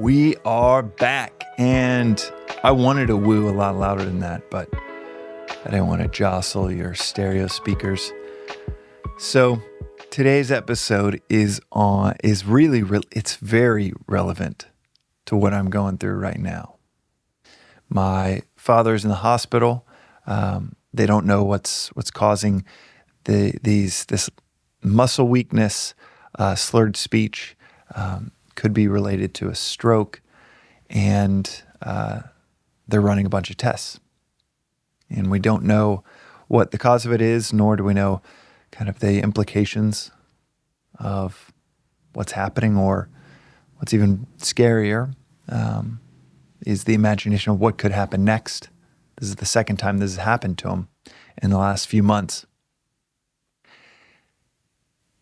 We are back, and I wanted to woo a lot louder than that, but I didn't want to jostle your stereo speakers. So today's episode is very relevant to what I'm going through right now. My father's in the hospital. They don't know what's causing this muscle weakness, slurred speech. Could be related to a stroke, and they're running a bunch of tests. And we don't know what the cause of it is, nor do we know kind of the implications of what's happening, or what's even scarier is the imagination of what could happen next. This is the second time this has happened to him in the last few months.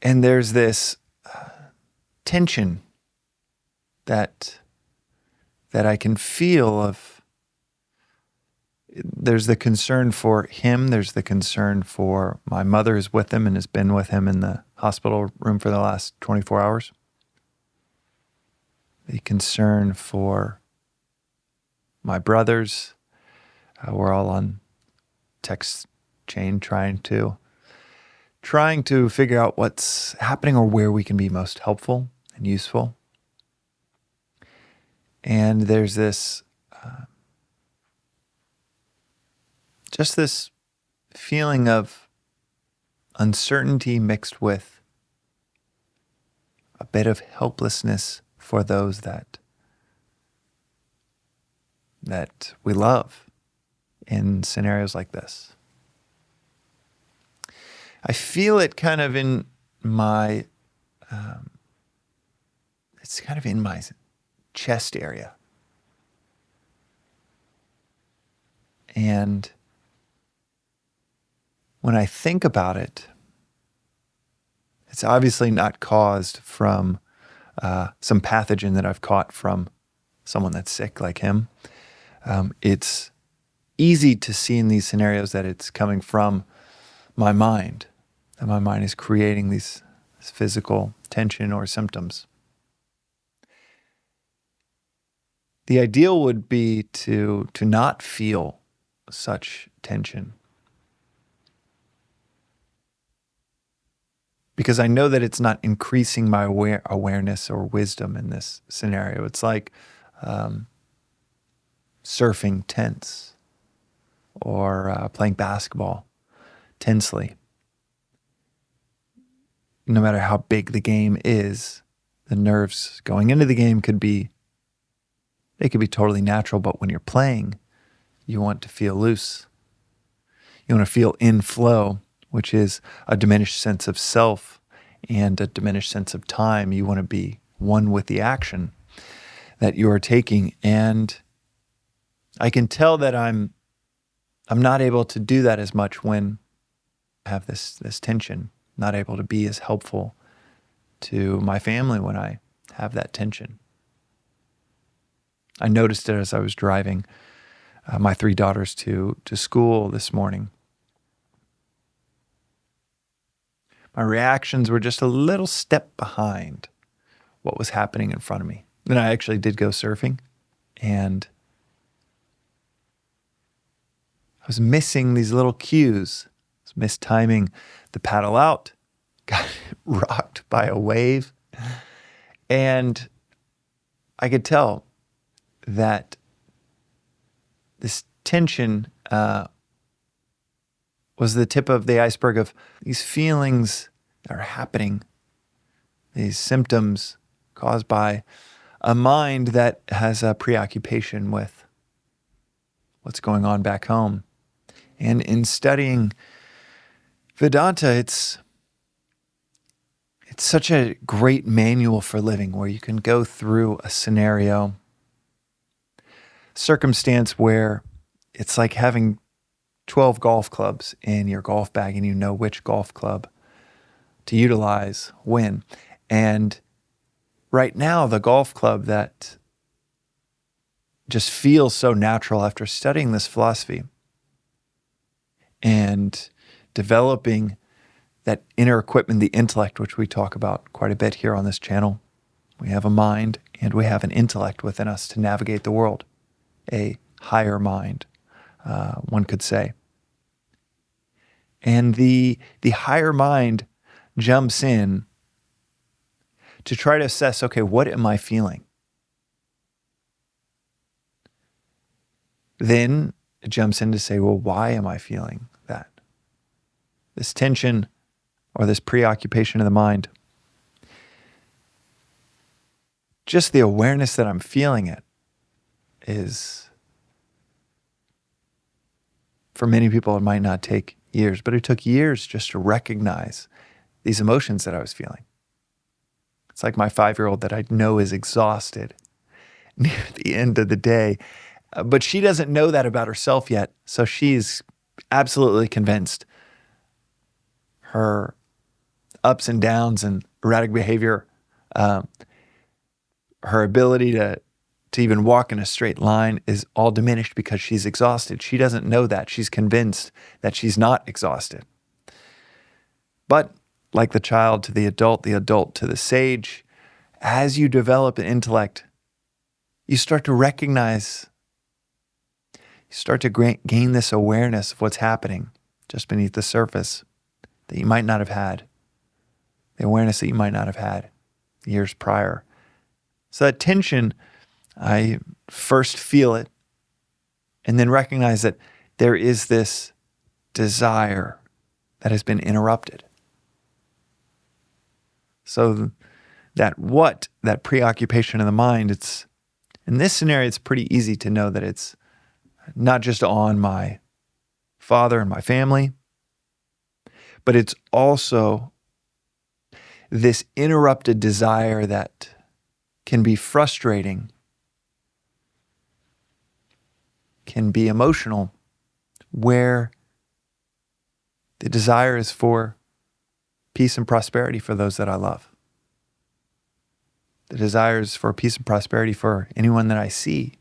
And there's this tension that I can feel of. There's the concern for him. There's the concern for my mother who's with him and has been with him in the hospital room for the last 24 hours. The concern for my brothers. We're all on text chain trying to figure out what's happening or where we can be most helpful and useful. And there's this, just this feeling of uncertainty mixed with a bit of helplessness for those that we love in scenarios like this. I feel it kind of in my, it's kind of in my chest area. And when I think about it, it's obviously not caused from some pathogen that I've caught from someone that's sick like him. It's easy to see in these scenarios that it's coming from my mind, that my mind is creating this physical tension or symptoms. The ideal would be to not feel such tension, because I know that it's not increasing my awareness or wisdom in this scenario. It's like surfing tense or playing basketball tensely. No matter how big the game is, the nerves going into the game could be totally natural, but when you're playing, you want to feel loose. You want to feel in flow, which is a diminished sense of self and a diminished sense of time. You want to be one with the action that you are taking. And I can tell that I'm not able to do that as much when I have this tension, not able to be as helpful to my family when I have that tension. I noticed it as I was driving my 3 daughters to school this morning. My reactions were just a little step behind what was happening in front of me. Then I actually did go surfing, and I was missing these little cues. I was mistiming the paddle out, got rocked by a wave, and I could tell that this tension was the tip of the iceberg of these feelings that are happening, these symptoms caused by a mind that has a preoccupation with what's going on back home. And in studying Vedanta, it's such a great manual for living, where you can go through a scenario, circumstance where it's like having 12 golf clubs in your golf bag, and you know which golf club to utilize when. And right now, the golf club that just feels so natural after studying this philosophy and developing that inner equipment, the intellect, which we talk about quite a bit here on this channel, We have a mind and we have an intellect within us to navigate the world, a higher mind, one could say. And the higher mind jumps in to try to assess, okay, what am I feeling? Then it jumps in to say, well, why am I feeling that? This tension or this preoccupation of the mind, just the awareness that I'm feeling it is, for many people, it might not take years, but it took years just to recognize these emotions that I was feeling. It's like my 5-year-old that I know is exhausted near the end of the day, but she doesn't know that about herself yet, so she's absolutely convinced her ups and downs and erratic behavior, her ability to even walk in a straight line is all diminished because she's exhausted. She doesn't know that. She's convinced that she's not exhausted. But like the child to the adult to the sage, as you develop an intellect, you start to recognize, you start to gain this awareness of what's happening just beneath the surface that you might not have had, the awareness that you might not have had years prior. So that tension, I first feel it and then recognize that there is this desire that has been interrupted. So that preoccupation of the mind, it's, in this scenario, it's pretty easy to know that it's not just on my father and my family, but it's also this interrupted desire that can be frustrating, can be emotional, where the desire is for peace and prosperity for those that I love. The desire is for peace and prosperity for anyone that I see.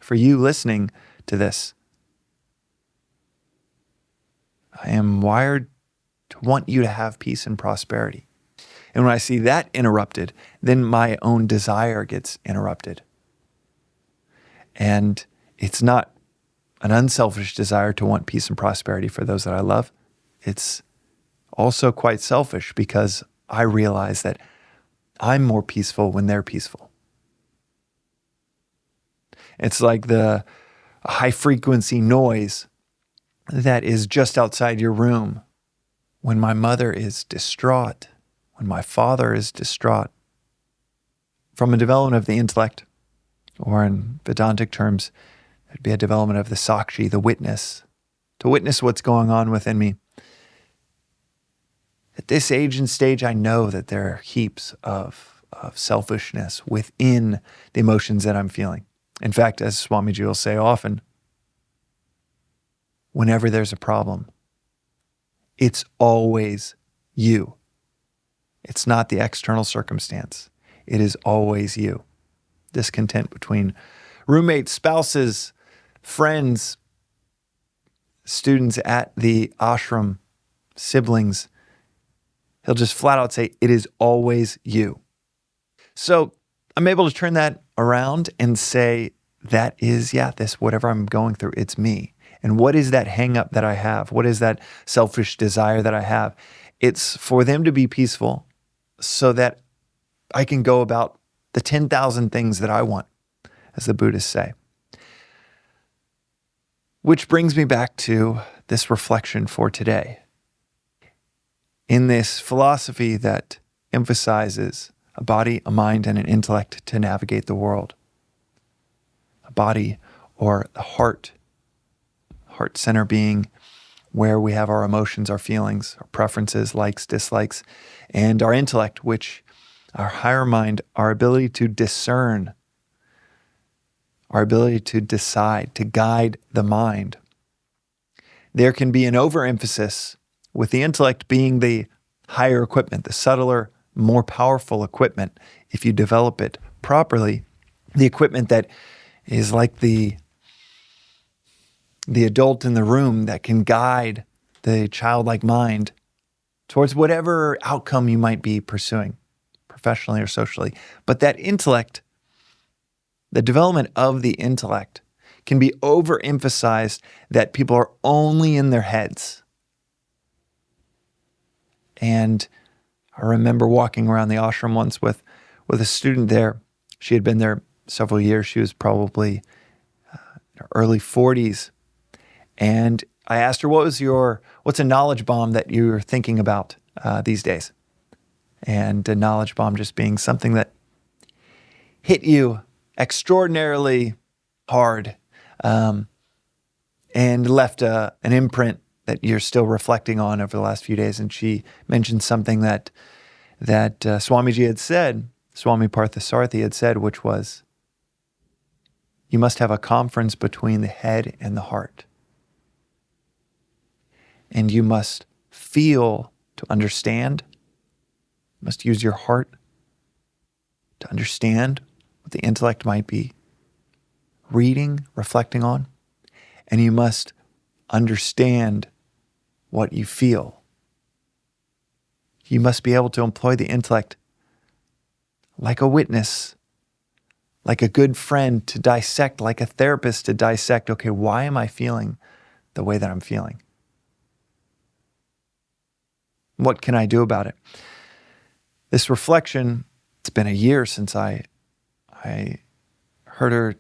For you listening to this, I am wired to want you to have peace and prosperity. And when I see that interrupted, then my own desire gets interrupted. And it's not an unselfish desire to want peace and prosperity for those that I love. It's also quite selfish because I realize that I'm more peaceful when they're peaceful. It's like the high frequency noise that is just outside your room when my mother is distraught, when my father is distraught. From a development of the intellect, or in Vedantic terms, it'd be a development of the sakshi, the witness, to witness what's going on within me. At this age and stage, I know that there are heaps of selfishness within the emotions that I'm feeling. In fact, as Swamiji will say often, whenever there's a problem, it's always you. It's not the external circumstance. It is always you. Discontent between roommates, spouses, friends, students at the ashram, siblings. He'll just flat out say, it is always you. So I'm able to turn that around and say, that is, this, whatever I'm going through, it's me. And what is that hang up that I have? What is that selfish desire that I have? It's for them to be peaceful so that I can go about the 10,000 things that I want, as the Buddhists say. Which brings me back to this reflection for today. In this philosophy that emphasizes a body, a mind, and an intellect to navigate the world. A body, or the heart center being where we have our emotions, our feelings, our preferences, likes, dislikes, and our intellect, which our higher mind, our ability to discern, our ability to decide, to guide the mind. There can be an overemphasis with the intellect being the higher equipment, the subtler, more powerful equipment, if you develop it properly, the equipment that is like the adult in the room that can guide the childlike mind towards whatever outcome you might be pursuing, professionally or socially. But that intellect, the development of the intellect, can be overemphasized, that people are only in their heads. And I remember walking around the ashram once with a student there. She had been there several years. She was probably in her early 40s. And I asked her, what's a knowledge bomb that you're thinking about these days? And a knowledge bomb just being something that hit you extraordinarily hard, and left an imprint that you're still reflecting on over the last few days. And she mentioned something that Swamiji had said, Swami Parthasarathi had said, which was, you must have a conference between the head and the heart. And you must feel to understand. You must use your heart to understand what the intellect might be reading, reflecting on. And you must understand what you feel. You must be able to employ the intellect like a witness, like a good friend to dissect, like a therapist to dissect, okay, why am I feeling the way that I'm feeling? What can I do about it? This reflection, it's been a year since I heard her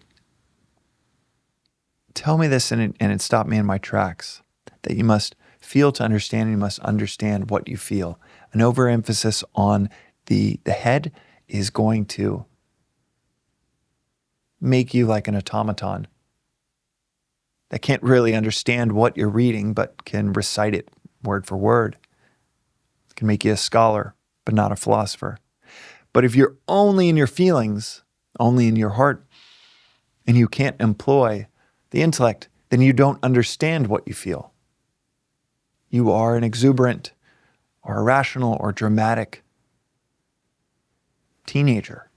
tell me this, and it stopped me in my tracks, that you must feel to understand, and you must understand what you feel. An overemphasis on the head is going to make you like an automaton that can't really understand what you're reading, but can recite it word for word. It can make you a scholar, but not a philosopher. But if you're only in your feelings, only in your heart, and you can't employ the intellect, then you don't understand what you feel. You are an exuberant or irrational or dramatic teenager.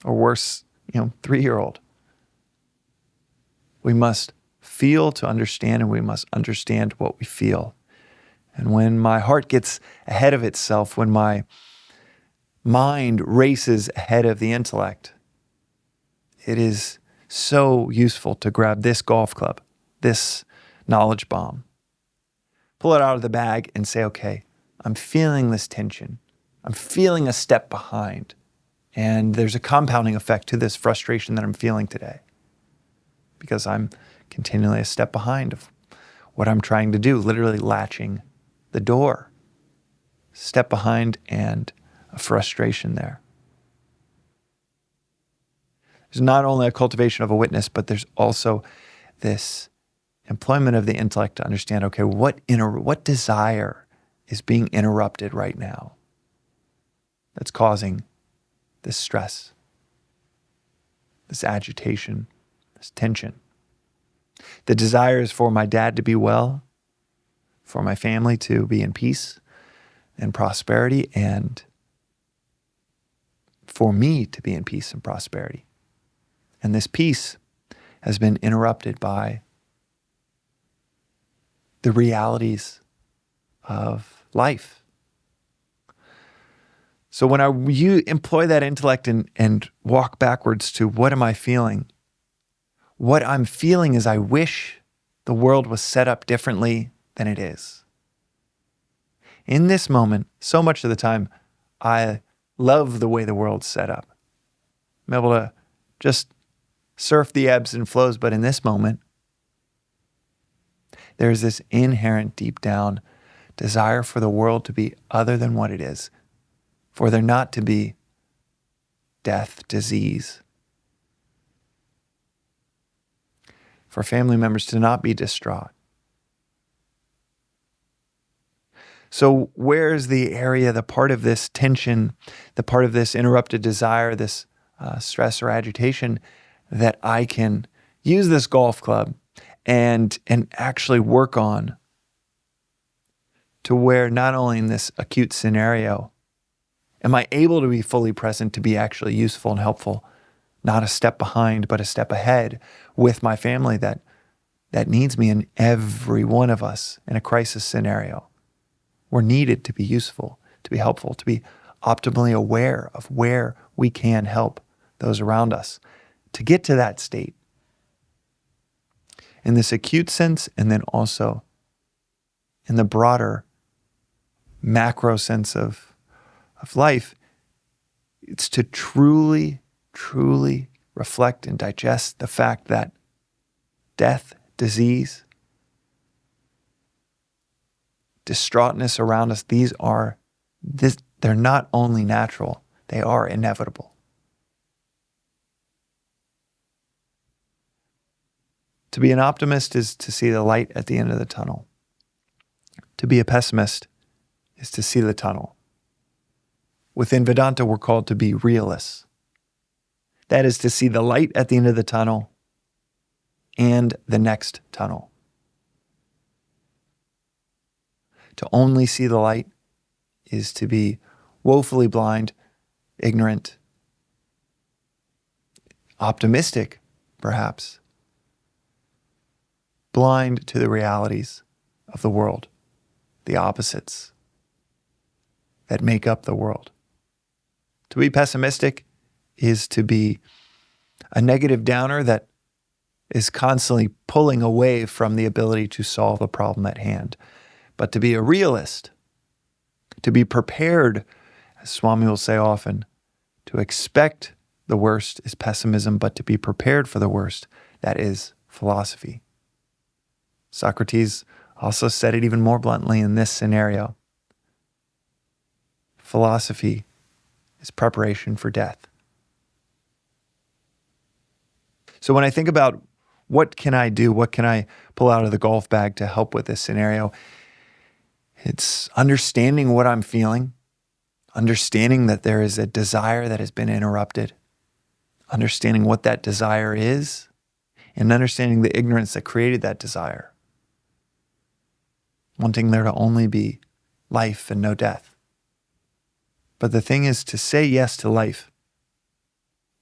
Or worse, 3-year-old. We must feel to understand, and we must understand what we feel. And when my heart gets ahead of itself, when my mind races ahead of the intellect, it is so useful to grab this golf club, this knowledge bomb, pull it out of the bag and say, okay, I'm feeling this tension. I'm feeling a step behind. And there's a compounding effect to this frustration that I'm feeling today, because I'm continually a step behind of what I'm trying to do, literally latching the door. Step behind and a frustration there. There's not only a cultivation of a witness, but there's also this employment of the intellect to understand, okay, what desire is being interrupted right now that's causing this stress, this agitation, this tension. The desire is for my dad to be well, for my family to be in peace and prosperity, and for me to be in peace and prosperity. And this peace has been interrupted by the realities of life. So when you employ that intellect and walk backwards to what am I feeling? What I'm feeling is I wish the world was set up differently than it is. In this moment, so much of the time, I love the way the world's set up. I'm able to just surf the ebbs and flows, but in this moment, there's this inherent deep down desire for the world to be other than what it is, for there not to be death, disease, for family members to not be distraught. So where's the area, the part of this tension, the part of this interrupted desire, this stress or agitation, that I can use this golf club and actually work on, to where not only in this acute scenario am I able to be fully present, to be actually useful and helpful, not a step behind, but a step ahead with my family that needs me, and every one of us in a crisis scenario. We're needed to be useful. to be helpful, to be optimally aware of where we can help those around us, to get to that state. In this acute sense, and then also in the broader macro sense of life, it's to truly, truly reflect and digest the fact that death, disease, distraughtness around us, they're not only natural, they are inevitable. To be an optimist is to see the light at the end of the tunnel. To be a pessimist is to see the tunnel. Within Vedanta, we're called to be realists. That is to see the light at the end of the tunnel and the next tunnel. To only see the light is to be woefully blind, ignorant, optimistic, perhaps, blind to the realities of the world, the opposites that make up the world. To be pessimistic is to be a negative downer that is constantly pulling away from the ability to solve a problem at hand. But to be a realist, to be prepared, as Swami will say often, to expect the worst is pessimism, but to be prepared for the worst, that is philosophy. Socrates also said it even more bluntly in this scenario. Philosophy is preparation for death. So when I think about what can I do, what can I pull out of the golf bag to help with this scenario, it's understanding what I'm feeling, understanding that there is a desire that has been interrupted, understanding what that desire is, and understanding the ignorance that created that desire. Wanting there to only be life and no death. But the thing is to say yes to life,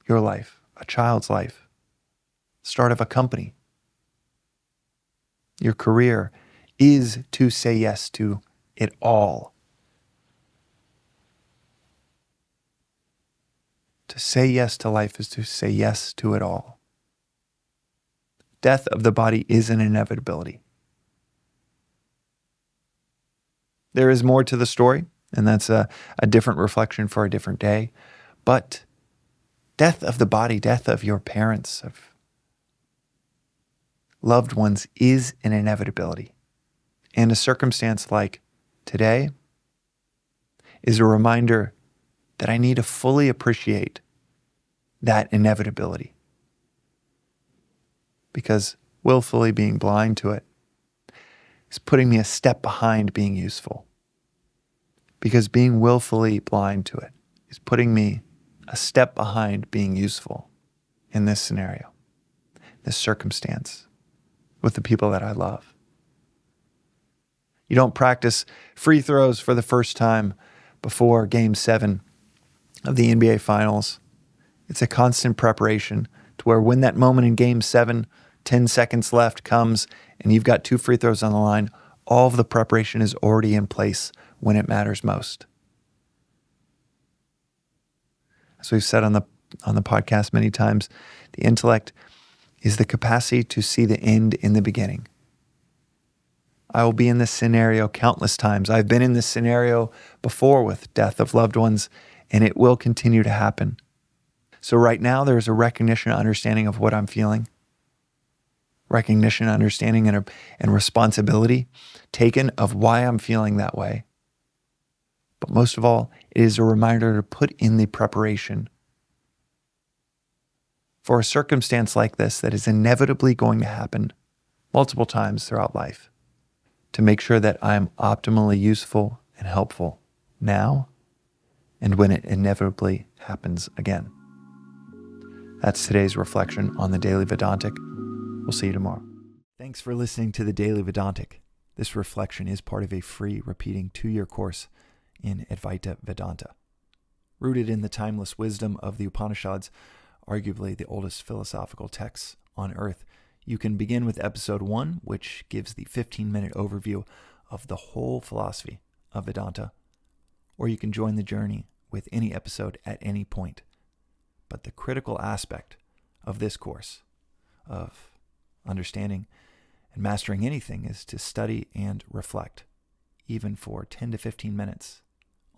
your life, a child's life, start of a company, your career, is to say yes to it all. To say yes to life is to say yes to it all. Death of the body is an inevitability. There is more to the story, and that's a different reflection for a different day. But death of the body, death of your parents, of loved ones, is an inevitability. And a circumstance like today is a reminder that I need to fully appreciate that inevitability. Because willfully being blind to it is putting me a step behind being useful. Because being willfully blind to it is putting me a step behind being useful in this scenario, this circumstance, with the people that I love. You don't practice free throws for the first time before Game 7 of the NBA Finals. It's a constant preparation to where when that moment in Game 7, 10 seconds left comes and you've got 2 free throws on the line, all of the preparation is already in place when it matters most. As we've said on the podcast many times, the intellect is the capacity to see the end in the beginning. I will be in this scenario countless times. I've been in this scenario before with death of loved ones, and it will continue to happen. So right now, there's a recognition and understanding of what I'm feeling. Recognition, understanding, and responsibility taken of why I'm feeling that way. But most of all, it is a reminder to put in the preparation for a circumstance like this that is inevitably going to happen multiple times throughout life, to make sure that I am optimally useful and helpful now and when it inevitably happens again. That's today's reflection on the Daily Vedantic. We'll see you tomorrow. Thanks for listening to the Daily Vedantic. This reflection is part of a free repeating 2-year course in Advaita Vedanta. Rooted in the timeless wisdom of the Upanishads, arguably the oldest philosophical texts on earth, you can begin with episode 1, which gives the 15-minute overview of the whole philosophy of Vedanta, or you can join the journey with any episode at any point. But the critical aspect of this course, of understanding and mastering anything, is to study and reflect, even for 10 to 15 minutes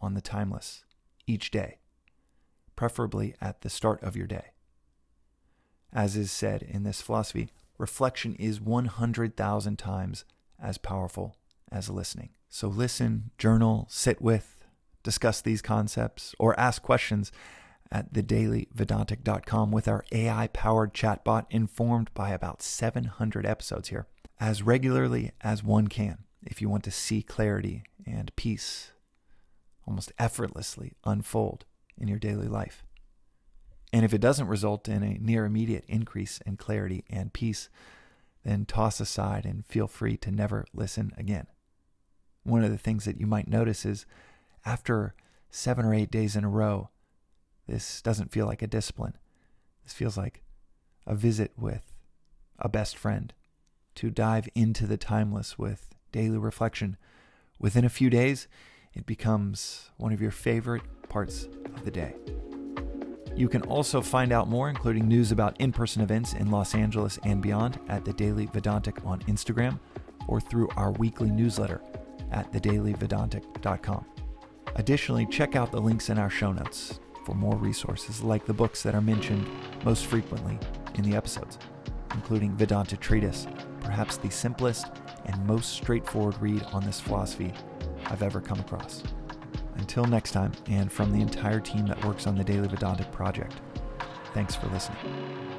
on the timeless each day, preferably at the start of your day. As is said in this philosophy, reflection is 100,000 times as powerful as listening. So listen, journal, sit with, discuss these concepts, or ask questions at thedailyvedantic.com with our AI-powered chatbot, informed by about 700 episodes here, as regularly as one can, if you want to see clarity and peace almost effortlessly unfold in your daily life. And if it doesn't result in a near immediate increase in clarity and peace, then toss aside and feel free to never listen again. One of the things that you might notice is after 7 or 8 days in a row, this doesn't feel like a discipline. This feels like a visit with a best friend, to dive into the timeless with daily reflection. Within a few days, it becomes one of your favorite parts of the day. You can also find out more, including news about in-person events in Los Angeles and beyond, at the Daily Vedantic on Instagram, or through our weekly newsletter at thedailyvedantic.com. Additionally, check out the links in our show notes for more resources like the books that are mentioned most frequently in the episodes, including Vedanta Treatise, perhaps the simplest and most straightforward read on this philosophy I've ever come across. Until next time, and from the entire team that works on the Daily Vedantic project, thanks for listening.